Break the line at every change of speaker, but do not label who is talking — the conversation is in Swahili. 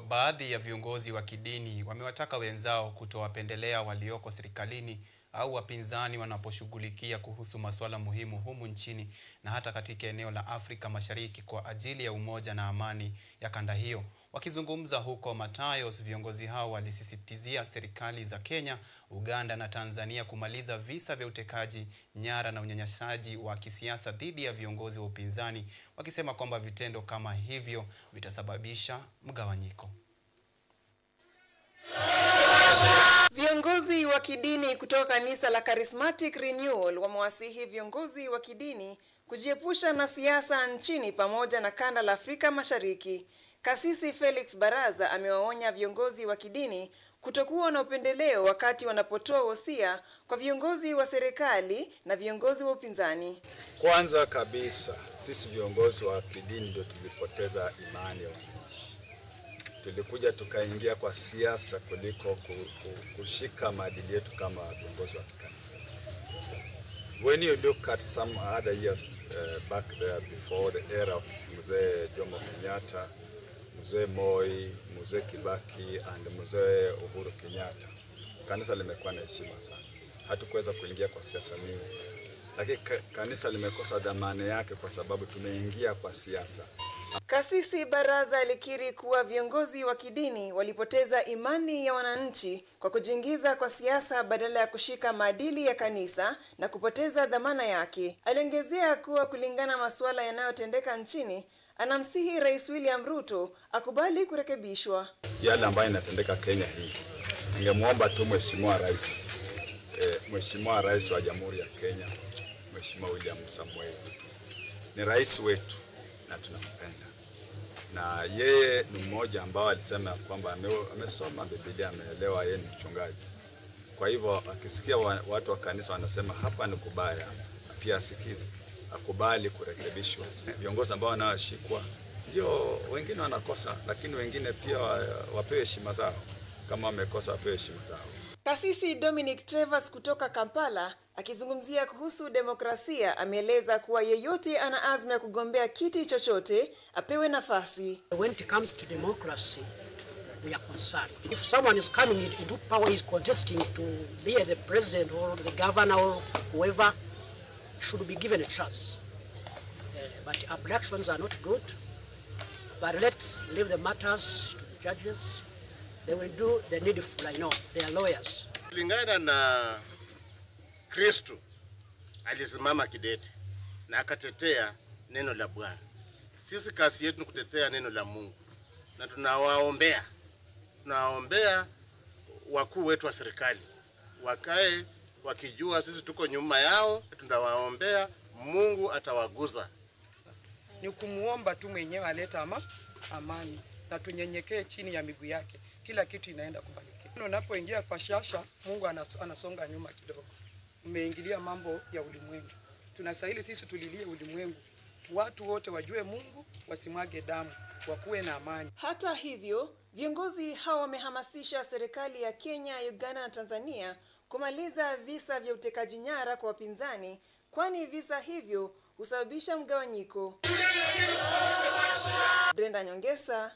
baadhi ya viongozi wa kidini wamewataka wenzao kutowapendelea walioko serikalini au wapinzani wanaposhughulikia kuhusu masuala muhimu humu nchini na hata katika eneo la Afrika Mashariki kwa ajili ya umoja na amani ya kanda hiyo. Wakizungumza huko Matayos, viongozi hao walisisitizia serikali za Kenya, Uganda na Tanzania kumaliza visa vya utekaji nyara na unyanyasaji wa kisiasa dhidi ya viongozi wa upinzani, wakisema kwamba vitendo kama hivyo vitasababisha mgawanyiko.
Viongozi wa kidini kutoka kanisa la Charismatic Renewal wamewasihi viongozi wa kidini kujiepusha na siasa nchini pamoja na kanda la Afrika Mashariki. Kasisi Felix Baraza amewaonya viongozi wa kidini kutokuwa na upendeleo wakati wanapotoa wosia kwa viongozi wa serikali na viongozi wa upinzani.
Kwanza kabisa, sisi viongozi wa kidini ndio tulipoteza imani ya wananchi. Tulikuja tukaingia kwa siasa kuliko kushika maadili yetu kama viongozi wa kanisa. When you look at some other years back there before the era of Mzee Jomo Kenyatta, Mzee Moi, Mzee Kibaki and Mzee Uhuru Kenyatta, kanisa limekuwa na heshima sana. Hatukuweza kuingia kwa siasa mingi. Lakini kanisa limekosa dhamana yake kwa sababu tumeingia kwa siasa.
Kasisi Baraza alikiri kuwa viongozi wa kidini walipoteza imani ya wananchi kwa kujiingiza kwa siasa badala ya kushika maadili ya kanisa na kupoteza dhamana yake. Aliongezea kuwa kulingana masuala yanayotendeka nchini, anamsihi Rais William Ruto akubali kurekebishwa.
Yale ambayo inatendeka Kenya hii, ningemuomba tu Mheshimiwa Rais wa Jamhuri ya Kenya, Mheshimiwa William Samuel Ruto. Ni rais wetu na tunampenda. Na yeye ni mmoja ambao alisema kwamba amesoma Biblia, ameelewa, yeye ni mchungaji. Kwa hivyo akisikia watu wa kanisa wanasema hapa ni kubaya, pia asikize, akubali kurekebishwa. Viongozi ambao wanaoshikwa ndio wengine wanakosa, lakini wengine pia wapewe heshima zao. Kama wamekosa wapewe heshima zao.
Kasisi Dominic Travers kutoka Kampala akizungumzia kuhusu demokrasia ameeleza kuwa yeyote ana azma ya kugombea kiti chochote apewe nafasi.
When it comes to democracy, we are concerned. If someone is coming into power, is contesting to be the president or the governor or whoever, should be given a chance. But abductions are not good. But let's leave the matters to the judges. They will do the needful, they are lawyers.
Kulingana na Kristo alisimama kidete na akatetea neno la Bwana. Sisi kazi yetu ni kutetea neno la Mungu. Na tunawaombea wakuu wetu wa serikali wakae wakijua sisi tuko nyuma yao. Tunawaombea, Mungu atawaguza.
Ni kumuomba tu mwenyewe aleta amani na tunyenyekee chini ya miguu yake. Kila kitu inaenda kubadilika. Unapoingia kwa shasha, Mungu anasonga nyuma kidogo. Umeingilia mambo ya ulimwengu. Tunastahili sisi tulilie ulimwengu. Watu wote wajue Mungu, wasimwage damu, wakuwe na amani.
Hata hivyo, viongozi hao wamehamasisha serikali ya Kenya, Uganda na Tanzania kumaliza visa vya utekaji nyara kwa wapinzani, kwani visa hivyo husababisha mgawanyiko. Brenda Nyongesa,